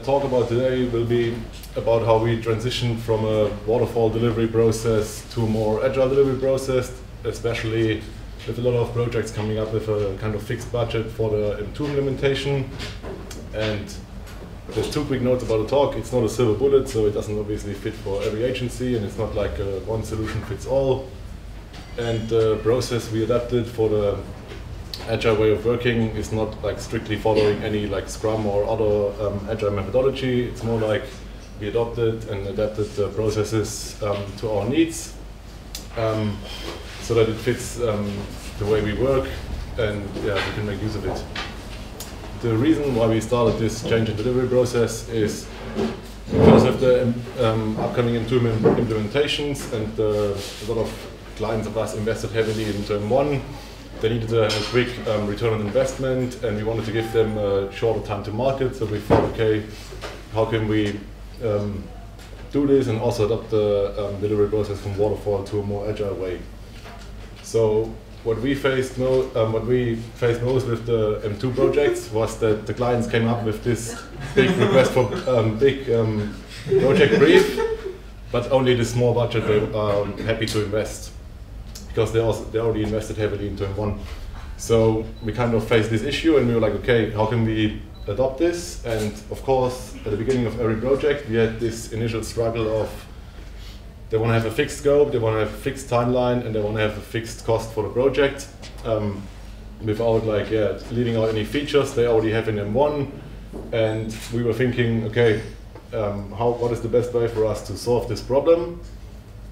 talk about today will be about how we transition from a waterfall delivery process to a more agile delivery process, especially with a lot of projects coming up with a kind of fixed budget for the M2 implementation. And there's two quick notes about the talk. It's not a silver bullet, so it doesn't obviously fit for every agency, and it's not like one solution fits all. And the process we adapted for the agile way of working is not like strictly following any like Scrum or other agile methodology. It's more like we adopted and adapted the processes to our needs, so that it fits the way we work, and yeah, we can make use of it. The reason why we started this change in delivery process is because of the upcoming M2 implementations, and a lot of clients of us invested heavily in term 1. They needed a quick return on investment, and we wanted to give them a shorter time to market. So we thought, okay, how can we do this and also adopt the delivery process from waterfall to a more agile way? So what we faced most with the M2 projects was that the clients came up with this big request for big project brief, but only the small budget they are happy to invest, because they already invested heavily in term 1. So we kind of faced this issue, and we were like, okay, how can we adopt this? And of course, at the beginning of every project, we had this initial struggle of they want to have a fixed scope, they want to have a fixed timeline, and they want to have a fixed cost for the project, without like leaving out any features they already have in M1. And we were thinking, okay, what is the best way for us to solve this problem?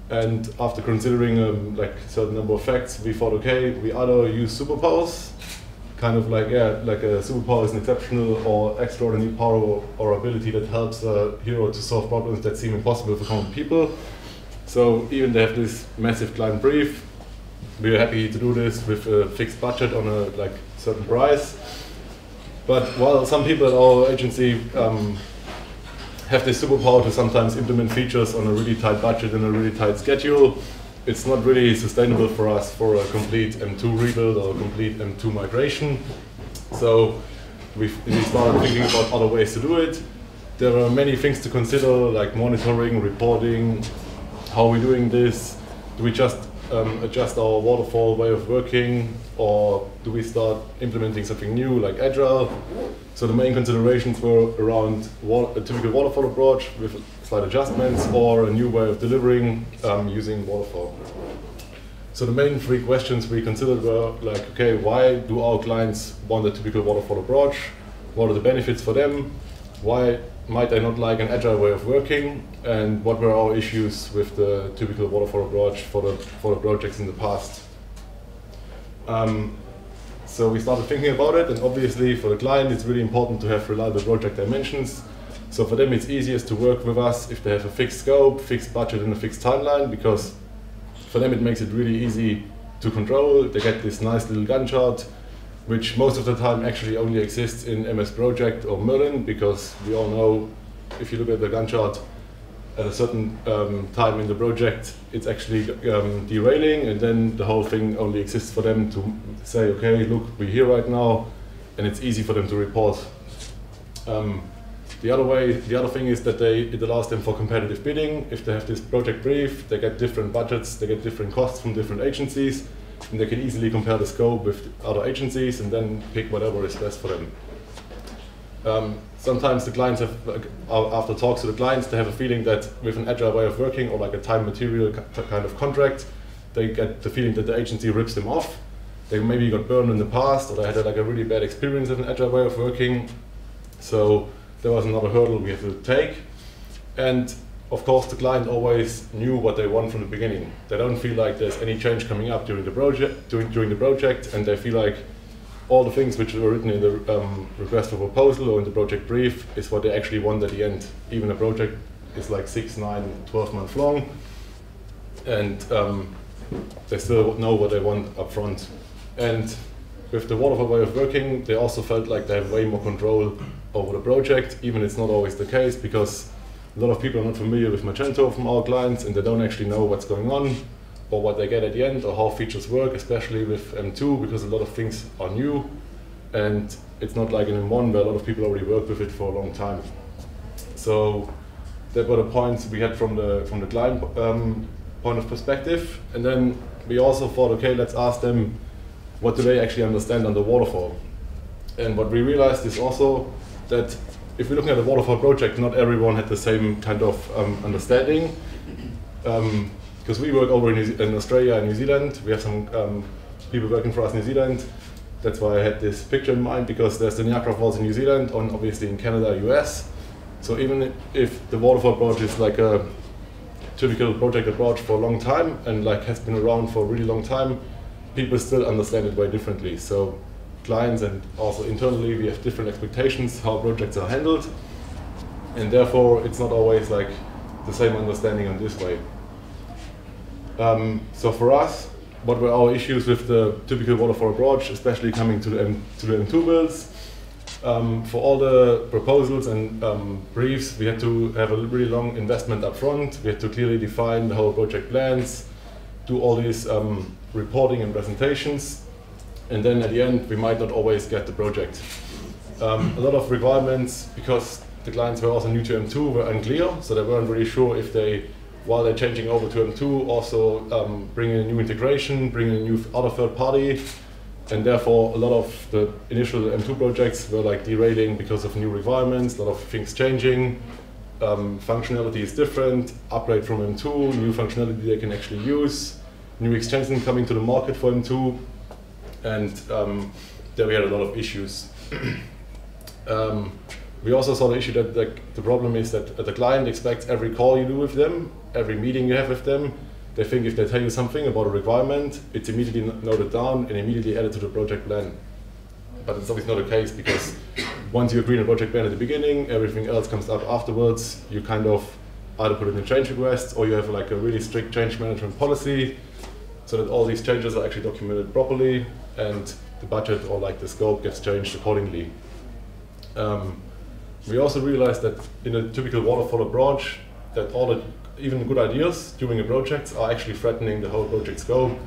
And after considering like a certain number of facts, we thought, okay, we either use superpowers, kind of like a superpower is an exceptional or extraordinary power or ability that helps a hero to solve problems that seem impossible for common people. So even they have this massive client brief, we are happy to do this with a fixed budget on a like certain price. But while some people at our agency have this superpower to sometimes implement features on a really tight budget and a really tight schedule, it's not really sustainable for us for a complete M2 rebuild or a complete M2 migration. So we started thinking about other ways to do it. There are many things to consider, like monitoring, reporting. How are we doing this? Do we just adjust our waterfall way of working, or do we start implementing something new like Agile? So the main considerations were around a typical waterfall approach with slight adjustments, or a new way of delivering using waterfall. So the main three questions we considered were like, okay, why do our clients want a typical waterfall approach? What are the benefits for them? Why might they not like an agile way of working? And what were our issues with the typical waterfall approach for the projects in the past? So we started thinking about it, and obviously for the client it's really important to have reliable project dimensions. So for them it's easiest to work with us if they have a fixed scope, fixed budget and a fixed timeline, because for them it makes it really easy to control. They get this nice little Gantt chart, which most of the time actually only exists in MS Project or Merlin, because we all know if you look at the Gantt chart at a certain time in the project, it's actually derailing, and then the whole thing only exists for them to say, okay, look, we're here right now, and it's easy for them to report. The other thing is that it allows them for competitive bidding. If they have this project brief, they get different budgets, they get different costs from different agencies, and they can easily compare the scope with other agencies and then pick whatever is best for them. Sometimes the clients have, after talks to the clients, they have a feeling that with an agile way of working or like a time material kind of contract, they get the feeling that the agency rips them off. They maybe got burned in the past, or they had like a really bad experience with an agile way of working. So there was another hurdle we had to take. And of course, the client always knew what they want from the beginning. They don't feel like there's any change coming up during the project, and they feel like all the things which were written in the request for proposal or in the project brief is what they actually want at the end. Even a project is like 6, 9, 12 months long, and they still know what they want up front. And with the waterfall way of working, they also felt like they have way more control over the project, even it's not always the case, because a lot of people are not familiar with Magento from our clients, and they don't actually know what's going on or what they get at the end or how features work, especially with M2, because a lot of things are new, and it's not like in M1 where a lot of people already work with it for a long time. So that were the points we had from the client point of perspective. And then we also thought, okay, let's ask them, what do they actually understand on the waterfall? And what we realized is also that if we're looking at a waterfall project, not everyone had the same kind of understanding. Because we work over in Australia and New Zealand. We have some people working for us in New Zealand. That's why I had this picture in mind, because there's the Niagara Falls in New Zealand, and obviously in Canada, US. So even if the waterfall approach is like a typical project approach for a long time and like has been around for a really long time, people still understand it very differently. So clients and also internally, we have different expectations how projects are handled, and therefore it's not always like the same understanding on this way. So for us, what were our issues with the typical waterfall approach, especially coming to the M2 builds? For all the proposals and briefs, we had to have a really long investment up front. We had to clearly define the whole project plans, do all these reporting and presentations, and then at the end, we might not always get the project. A lot of requirements, because the clients were also new to M2, were unclear, so they weren't really sure if they, while they're changing over to M2, also bring in a new integration, bring in a new other third party, and therefore a lot of the initial M2 projects were like derailing because of new requirements, a lot of things changing, functionality is different, upgrade from M2, new functionality they can actually use, new extension coming to the market for M2, and there we had a lot of issues. We also saw the issue that the problem is that the client expects every call you do with them, every meeting you have with them, they think if they tell you something about a requirement, it's immediately noted down and immediately added to the project plan. But it's obviously not the case, because once you agree on a project plan at the beginning, everything else comes up afterwards. You kind of either put it in a change request, or you have like a really strict change management policy, so that all these changes are actually documented properly, and the budget or like the scope gets changed accordingly. We also realized that in a typical waterfall approach, that all the even good ideas during a project are actually threatening the whole project scope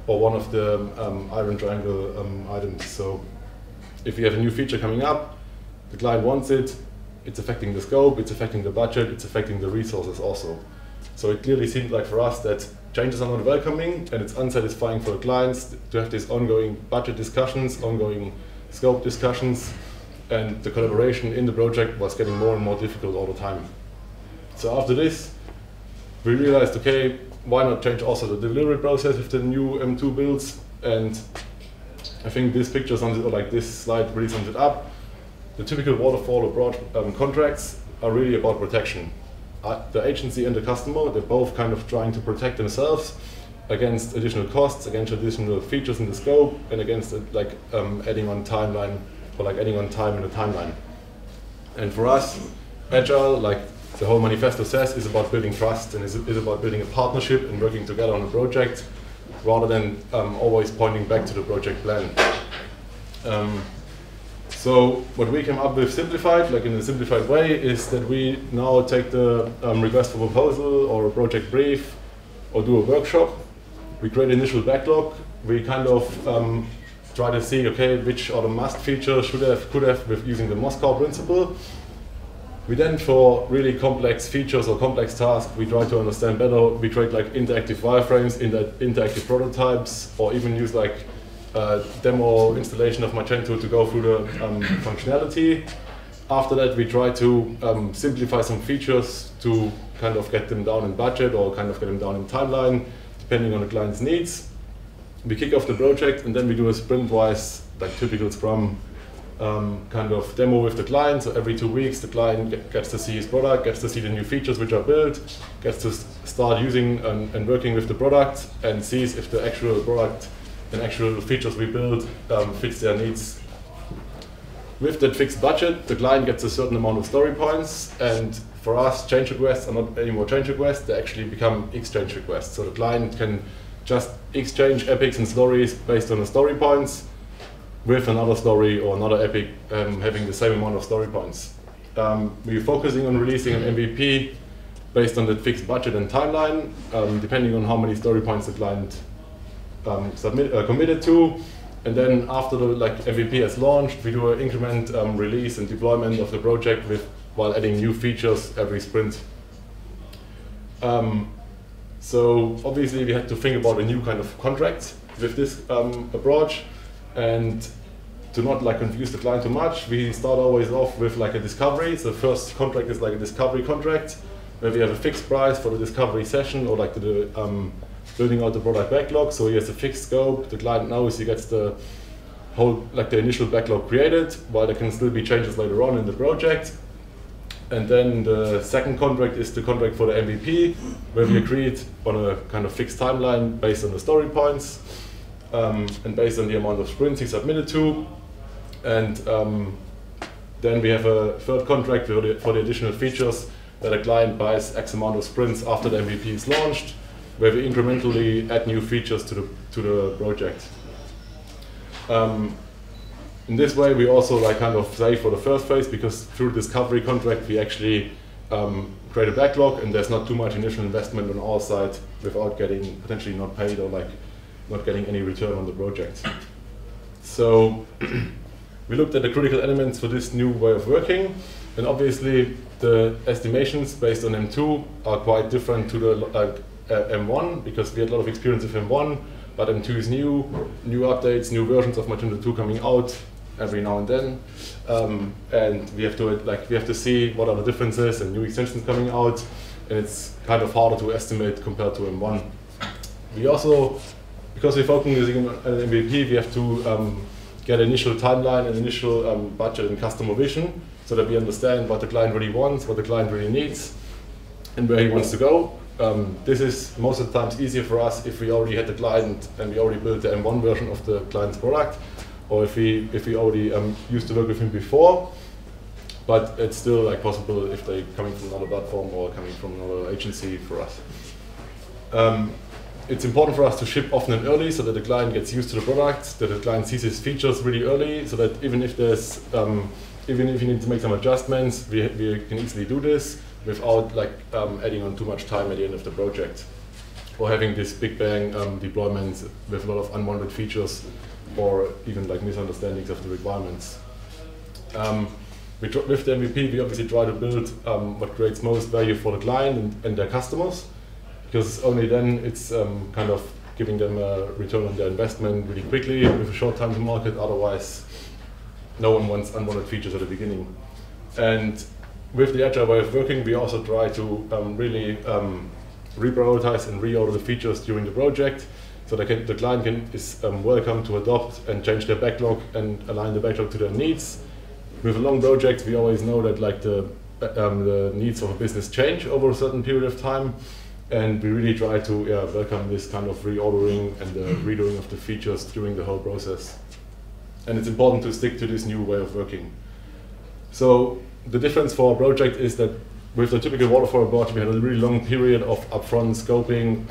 or one of the iron triangle items. So if you have a new feature coming up, the client wants it, it's affecting the scope, it's affecting the budget, it's affecting the resources also. So it clearly seemed like for us that changes are not welcoming, and it's unsatisfying for the clients to have these ongoing budget discussions, ongoing scope discussions, and the collaboration in the project was getting more and more difficult all the time. So after this, we realized, okay, why not change also the delivery process with the new M2 builds? And I think this picture sums it, or like this slide really sums it up. The typical waterfall approach contracts are really about protection. The agency and the customer, they're both kind of trying to protect themselves against additional costs, against additional features in the scope, and against adding on timeline, or like adding on time in the timeline. And for us, Agile, like the whole manifesto says, is about building trust, and is about building a partnership and working together on a project, rather than always pointing back to the project plan. So what we came up with simplified, like in a simplified way, is that we now take the request for proposal or a project brief or do a workshop. We create an initial backlog. We kind of try to see, okay, which are the must features, could have with using the Moscow principle. We then, for really complex features or complex tasks, we try to understand better. We create like interactive wireframes, interactive prototypes, or even use like demo installation of Magento to go through the functionality. After that, we try to simplify some features to kind of get them down in budget or kind of get them down in timeline, depending on the client's needs. We kick off the project, and then we do a sprint-wise, like typical Scrum kind of demo with the client. So every 2 weeks, the client gets to see his product, gets to see the new features which are built, gets to start using and working with the product, and sees if the actual product and actual features we build fits their needs. With that fixed budget, the client gets a certain amount of story points, and for us, change requests are not anymore change requests, they actually become exchange requests. So the client can just exchange epics and stories based on the story points with another story or another epic having the same amount of story points. We're focusing on releasing an MVP based on the fixed budget and timeline, depending on how many story points the client committed to. And then after the MVP has launched, we do an increment release and deployment of the project with while adding new features every sprint. So obviously we had to think about a new kind of contract with this approach, and to not like confuse the client too much, we start always off with like a discovery. So the first contract is like a discovery contract, where we have a fixed price for the discovery session, or like the building out the product backlog. So he has a fixed scope. The client knows he gets the whole, like the initial backlog created, while there can still be changes later on in the project. And then the second contract is the contract for the MVP, where we agreed on a kind of fixed timeline based on the story points and based on the amount of sprints he submitted to. And then we have a third contract for the additional features that a client buys X amount of sprints after the MVP is launched, where we incrementally add new features to the project. In this way, we also like kind of save for the first phase, because through the discovery contract we actually create a backlog, and there's not too much initial investment on our side without getting potentially not paid or like not getting any return on the project. So we looked at the critical elements for this new way of working, and obviously the estimations based on M2 are quite different to the M1, because we had a lot of experience with M1, but M2 is new updates, new versions of Magento 2 coming out every now and then, and we have to see what are the differences and new extensions coming out, and it's kind of harder to estimate compared to M1. We also, because we're focusing on an MVP, we have to get initial timeline and initial budget and customer vision, so that we understand what the client really wants, what the client really needs, and where he wants to go. This is most of the times easier for us if we already had the client and we already built the M1 version of the client's product, or if we already used to work with him before. But it's still like possible if they're coming from another platform or coming from another agency for us. It's important for us to ship often and early, so that the client gets used to the product, that the client sees his features really early, so that even if there's even if you need to make some adjustments, we can easily do this without like adding on too much time at the end of the project, or having this big bang deployments with a lot of unwanted features, or even like misunderstandings of the requirements. With the MVP, we obviously try to build what creates most value for the client and their customers, because only then it's kind of giving them a return on their investment really quickly with a short time to market. Otherwise, no one wants unwanted features at the beginning. And with the Agile way of working, we also try to really reprioritize and reorder the features during the project, so that the client is welcome to adopt and change their backlog and align the backlog to their needs. With a long project, we always know that like the needs of a business change over a certain period of time, and we really try to welcome this kind of reordering and the redoing of the features during the whole process. And it's important to stick to this new way of working. So the difference for our project is that with the typical waterfall approach, we had a really long period of upfront scoping,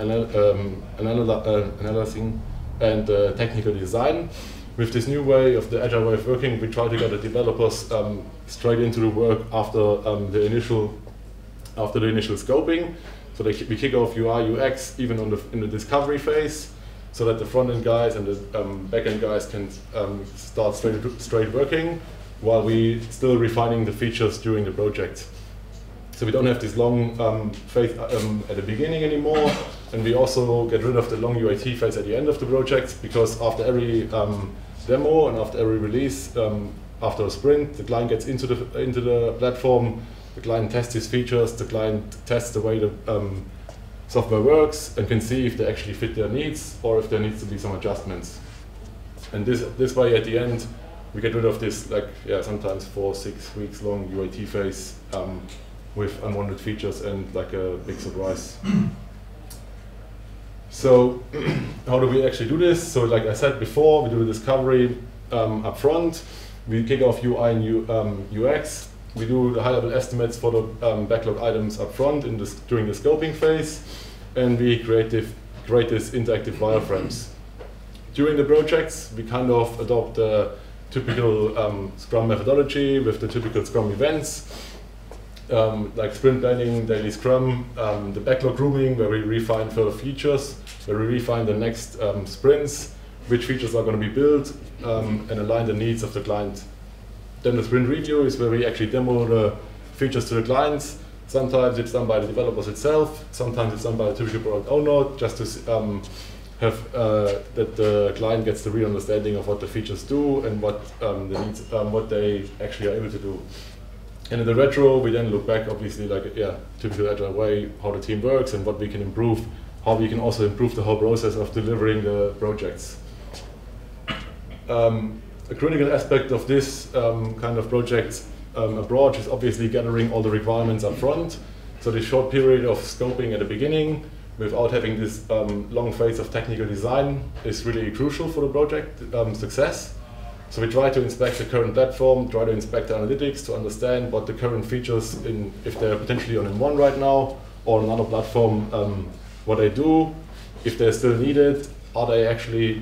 analyzing, and technical design. With this new way of the Agile way of working, we try to get the developers straight into the work after the initial scoping. So we kick off UI, UX even in the discovery phase, so that the front-end guys and the back-end guys can start straight working, while we still refining the features during the project. So we don't have this long phase at the beginning anymore, and we also get rid of the long UAT phase at the end of the project, because after every demo and after every release, after a sprint, the client gets into the platform, the client tests his features, the client tests the way the software works, and can see if they actually fit their needs or if there needs to be some adjustments. And this way, at the end, we get rid of this sometimes 4-6 weeks long UAT phase with unwanted features and like a big surprise. So how do we actually do this? So like I said before, we do the discovery up front. We kick off UI and UX. We do the high-level estimates for the backlog items up front during the scoping phase, and we create this interactive wireframes. During the projects, we kind of adopt the typical Scrum methodology with the typical Scrum events, like sprint planning, daily Scrum, the backlog grooming, where we refine further features, where we refine the next sprints, which features are going to be built, and align the needs of the client. Then the sprint review is where we actually demo the features to the clients. Sometimes it's done by the developers itself. Sometimes it's done by a typical product owner, just to have that the client gets the real understanding of what the features do and what what they actually are able to do. And in the retro, we then look back, obviously, like typical agile way, how the team works and what we can improve, how we can also improve the whole process of delivering the projects. A critical aspect of this kind of project approach is obviously gathering all the requirements up front. So the short period of scoping at the beginning, without having this long phase of technical design, is really crucial for the project success. So we try to inspect the current platform, try to inspect the analytics to understand what the current features, if they're potentially on M1 right now or on another platform, what they do, if they're still needed, are they actually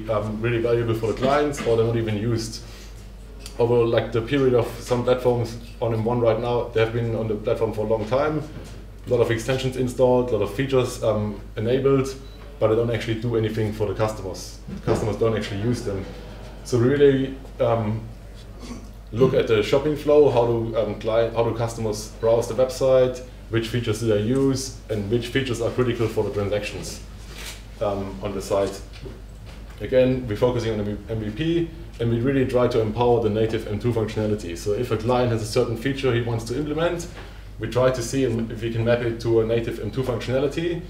really valuable for the clients, or they're not even used. Over like the period of some platforms on M1 right now, they have been on the platform for a long time, a lot of extensions installed, a lot of features enabled, but they don't actually do anything for the customers. The customers don't actually use them. So really look at the shopping flow, how do customers browse the website, which features do they use, and which features are critical for the transactions on the site. Again, we're focusing on MVP, and we really try to empower the native M2 functionality. So if a client has a certain feature he wants to implement, we try to see if we can map it to a native M2 functionality.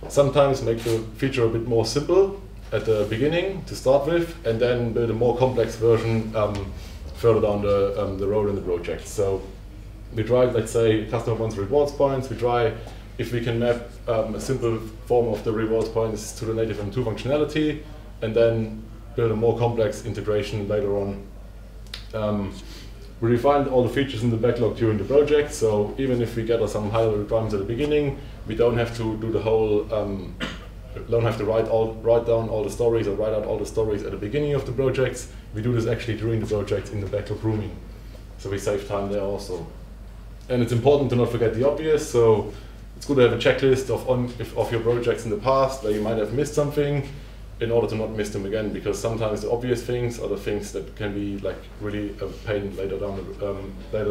Sometimes make the feature a bit more simple at the beginning to start with, and then build a more complex version further down the road in the project. So we try, let's say, customer wants rewards points. We try if we can map a simple form of the rewards points to the native M2 functionality, and then build a more complex integration later on. We refined all the features in the backlog during the project, so even if we gather some high-level requirements at the beginning, we don't have to do the whole, don't have to write down all the stories or write out all the stories at the beginning of the projects. We do this actually during the project in the backlog grooming, so we save time there also. And it's important to not forget the obvious, so it's good to have a checklist of your projects in the past where you might have missed something, in order to not miss them again, because sometimes the obvious things are the things that can be like really a pain later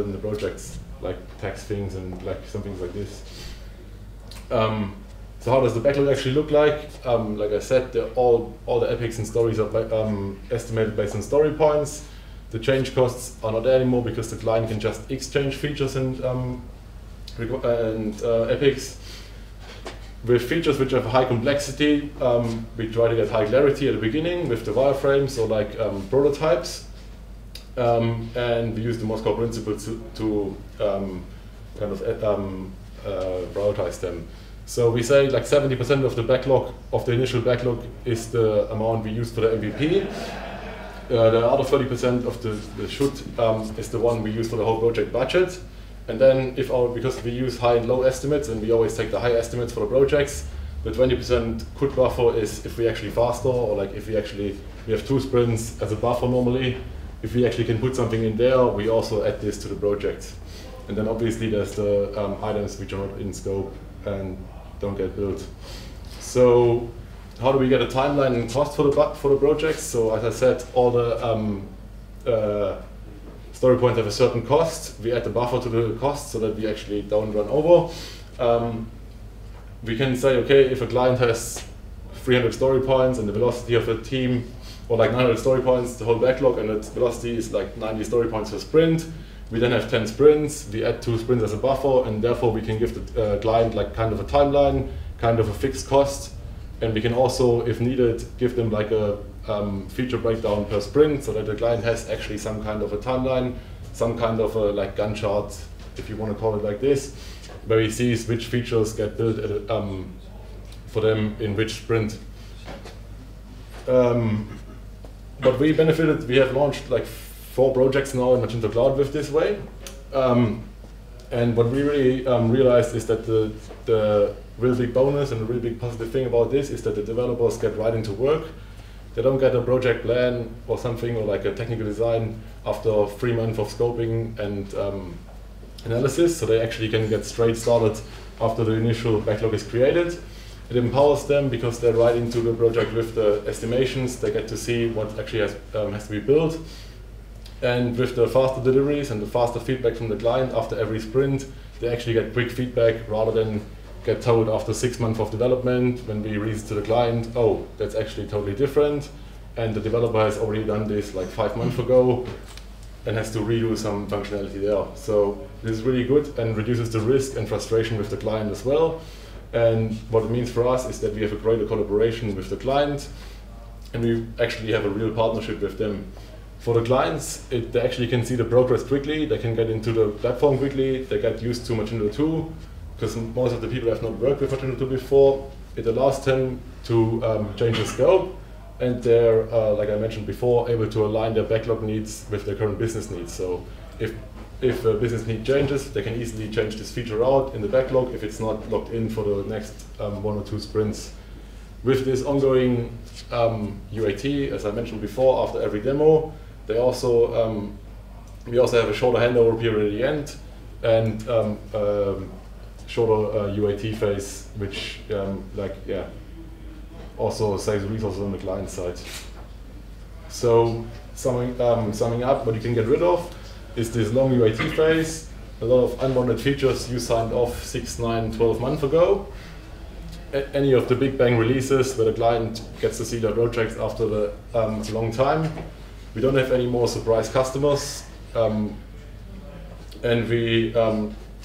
in the projects, like tax things and like some things like this. So how does the backlog actually look like? Like I said, all the epics and stories are estimated based on story points. The change costs are not there anymore because the client can just exchange features and epics. With features which have high complexity, we try to get high clarity at the beginning with the wireframes or like prototypes, and we use the Moscow principle to kind of prioritize them. So we say like 70% of the backlog, of the initial backlog, is the amount we use for the MVP. The other 30% of the should is the one we use for the whole project budget. And then, because we use high and low estimates, and we always take the high estimates for the projects, the 20% could buffer is if we actually faster, or like if we have 2 sprints as a buffer normally. If we actually can put something in there, we also add this to the project. And then obviously there's the items which are not in scope and don't get built. So how do we get a timeline and cost for the projects? So as I said, all the story points have a certain cost. We add the buffer to the cost so that we actually don't run over. We can say, okay, if a client has 300 story points and the velocity of the team, or like 900 story points, the whole backlog, and its velocity is like 90 story points per sprint, we then have 10 sprints. We add 2 sprints as a buffer, and therefore we can give the client like kind of a timeline, kind of a fixed cost, and we can also, if needed, give them like a feature breakdown per sprint, so that the client has actually some kind of a timeline, some kind of a like Gantt chart, if you want to call it like this, where he sees which features get built for them in which sprint. But we benefited. We have launched like 4 projects now in Magento Cloud with this way, and what we really realized is that the real big bonus and the really big positive thing about this is that the developers get right into work. They don't get a project plan or something, or like a technical design after 3 months of scoping and analysis, so they actually can get straight started after the initial backlog is created. It empowers them because they're right into the project with the estimations. They get to see what actually has to be built. And with the faster deliveries and the faster feedback from the client after every sprint, they actually get quick feedback rather than get told after 6 months of development when we release to the client, oh, that's actually totally different, and the developer has already done this like 5 months ago and has to redo some functionality there. So this is really good and reduces the risk and frustration with the client as well. And what it means for us is that we have a greater collaboration with the client, and we actually have a real partnership with them. For the clients, they actually can see the progress quickly, they can get into the platform quickly, they get used to Magento 2, because most of the people have not worked with Magento 2 before. It allows them to change the scope, and they're, like I mentioned before, able to align their backlog needs with their current business needs. So if a business need changes, they can easily change this feature out in the backlog if it's not locked in for the next 1 or 2 sprints. With this ongoing UAT, as I mentioned before, after every demo, we also have a shorter handover period at the end, and shorter UAT phase, which also saves resources on the client side. So summing up, what you can get rid of is this long UAT phase, a lot of unwanted features you signed off 6, 9, 12 months ago. Any of the big bang releases where the client gets to see their projects after a long time. We don't have any more surprise customers, and we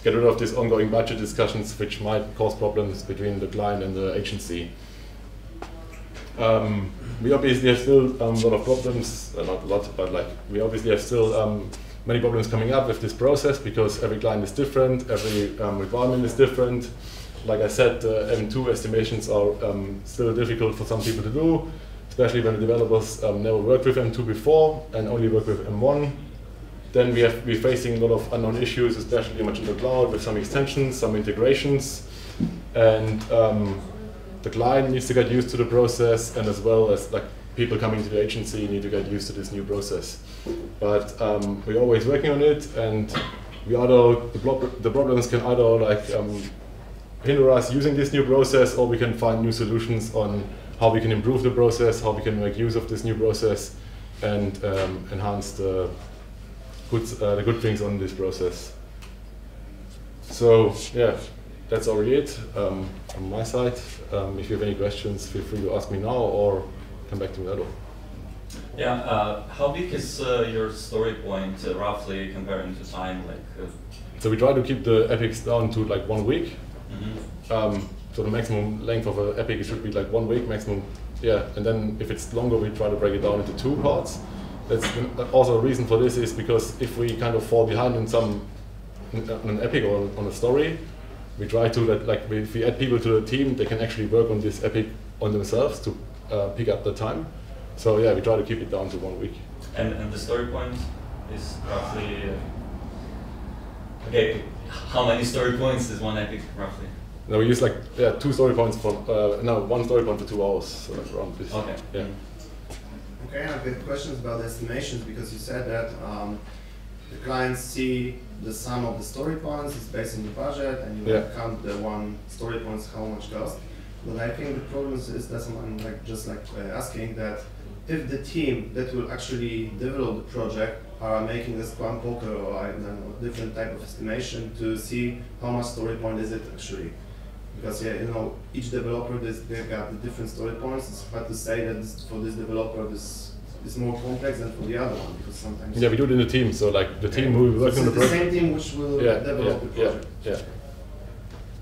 get rid of these ongoing budget discussions which might cause problems between the client and the agency. We obviously have still a lot of problems, not a lot, but we obviously have still many problems coming up with this process because every client is different, every requirement is different. Like I said, M2 estimations are still difficult for some people to do, especially when the developers never worked with M2 before and only work with M1. Then we're facing a lot of unknown issues, especially much in the cloud with some extensions, some integrations, and the client needs to get used to the process, and as well as people coming to the agency need to get used to this new process. But we're always working on it, and the problems can either hinder us using this new process, or we can find new solutions on how we can improve the process, how we can make use of this new process, and enhance the good things on this process. So yeah, that's already it from my side. If you have any questions, feel free to ask me now or come back to me later. Yeah, how big is your story point roughly comparing to time? So we try to keep the epics down to 1 week. Mm-hmm. So the maximum length of an epic should be 1 week maximum. Yeah, and then if it's longer, we try to break it down into 2 parts. That's also a reason for this is because if we kind of fall behind in an epic or on a story, we try to if we add people to the team, they can actually work on this epic on themselves to pick up the time. So yeah, we try to keep it down to 1 week. And the story point is roughly okay. How many story points is one epic roughly? No, we use 2 story points for 1 story point for 2 hours. So around this. Okay. Yeah. Okay, I have questions about the estimations because you said that the clients see the sum of the story points is based on the budget, and you count the 1 story points how much cost. But I think the problem is that I'm asking that if the team that will actually develop the project are making a Scrum poker or I don't know, different type of estimation to see how much story point is it actually. Because each developer they've got the different story points. It's hard to say that for this developer this is more complex than for the other one because sometimes. Yeah, we do it in the team. So the team who works on the project. The same team which will develop the project. Yeah.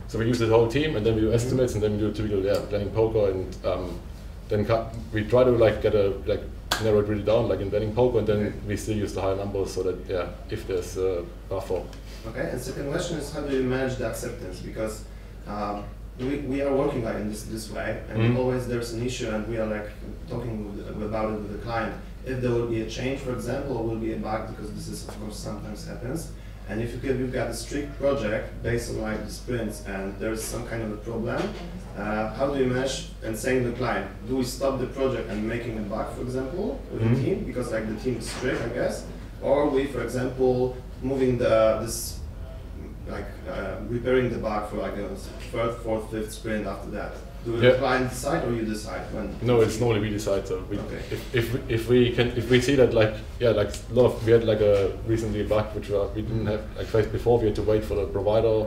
So we use the whole team, and then we do estimates, and then we do typical planning poker, and then we try to narrow it really down in planning poker, and then we still use the higher numbers so that if there's a buffer. Okay. And second question is how do you manage the acceptance because. We are working in this way, and always there's an issue, and we are talking about it with the client. If there will be a change, for example, or will be a bug, because this is of course sometimes happens. And if you've got a strict project based on the sprints, and there's some kind of a problem, how do you manage and saying to the client, do we stop the project and making a bug, for example, with the team because the team is strict, I guess, or we, for example, moving repairing the bug for a 3rd, 4th, 5th sprint after that. Do the client decide or you decide when? No, it's normally we decide. So we, okay. if we see that like we had like a recently bug which we didn't have like faced before. We had to wait for the provider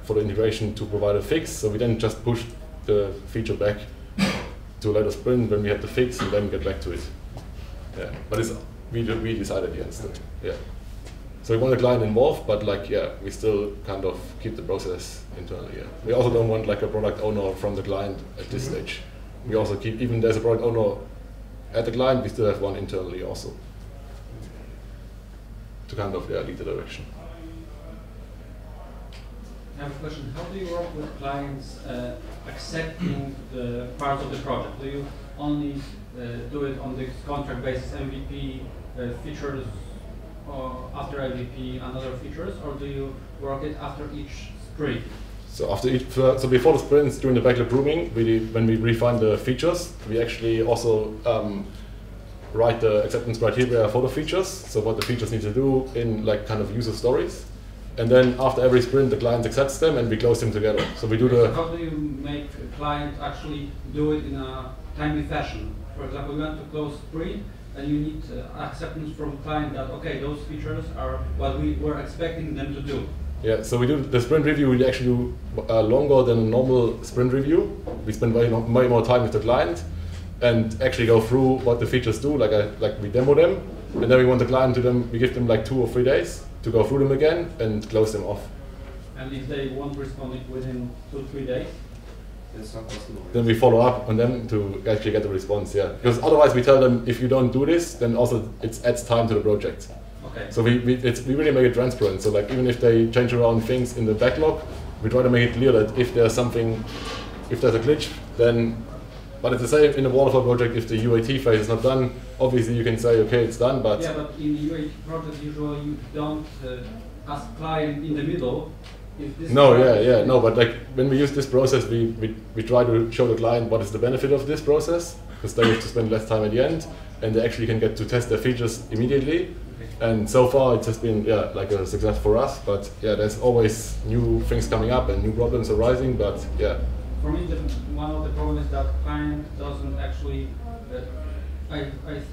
for the integration to provide a fix. So we then just push the feature back to let us sprint when we had the fix and then get back to it. Yeah, but it's we decided against it. Yeah. So we want the client involved, but like we still kind of keep the process internally. Yeah. We also don't want like a product owner from the client at this stage. We also keep, even there's a product owner at the client, we still have one internally also to kind of lead the direction. I have a question. How do you work with clients accepting the parts of the project? Do you only do it on this contract basis, MVP features, or after MVP and other features, or do you work it after each sprint? So after each, so before the sprints, during the backlog grooming, when we refine the features, we actually also write the acceptance criteria for the features. So what the features need to do in like kind of user stories. And then after every sprint, the client accepts them and we close them together. So we do the. How do you make a client actually do it in a timely fashion? For example, you want to close sprint and you need acceptance from the client that, okay, those features are what we were expecting them to do. Yeah, so we do the sprint review, we actually do longer than a normal sprint review. We spend way more time with the client and actually go through what the features do, like we demo them, and then we want the client to them, we give them like 2 or 3 days to go through them again and close them off. And if they won't respond within 2 or 3 days? It's not possible. Then we follow up on them to actually get the response, yeah. Because otherwise we tell them, if you don't do this, then also it adds time to the project. Okay. So we really make it transparent. So like even if they change around things in the backlog, we try to make it clear that if there's something, if there's a glitch, then, but it's the same in a Waterfall project, if the UAT phase is not done, obviously you can say, okay, it's done, but... Yeah, but in the UAT project, usually you don't ask client in the middle if this... No, no, but like when we use this process, we try to show the client what is the benefit of this process, because they have to spend less time at the end, and they actually can get to test their features immediately. And so far it has been like a success for us, but there's always new things coming up and new problems arising, but For me, one of the problems is that client doesn't actually, I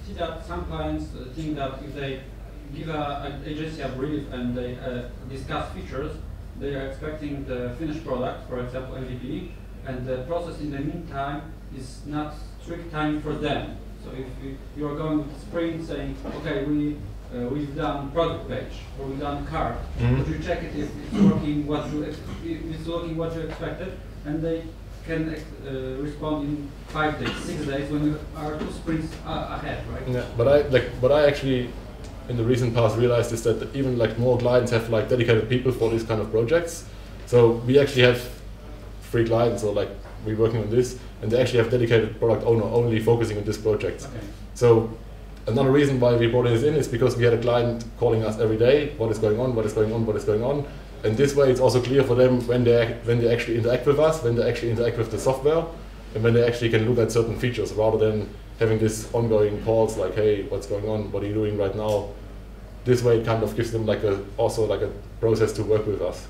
see that some clients think that if they give an agency a brief and they discuss features, they are expecting the finished product, for example MVP, and the process in the meantime is not strict time for them. So if you are going with sprint saying, okay, we've done product page or we've done card, but you check it if it's working what you expected, and they can respond in 5 days, 6 days when you are 2 sprints ahead, right? Yeah, but I actually in the recent past realized is that even like more clients have like dedicated people for these kind of projects. So we actually have 3 clients, or like we're working on this, and they actually have dedicated product owner only focusing on this project. Okay. So another reason why we brought this in is because we had a client calling us every day, what is going on, what is going on, what is going on. And this way it's also clear for them when they actually interact with us, when they actually interact with the software, and when they actually can look at certain features, rather than having this ongoing calls like, hey, what's going on, what are you doing right now? This way it kind of gives them also like a process to work with us.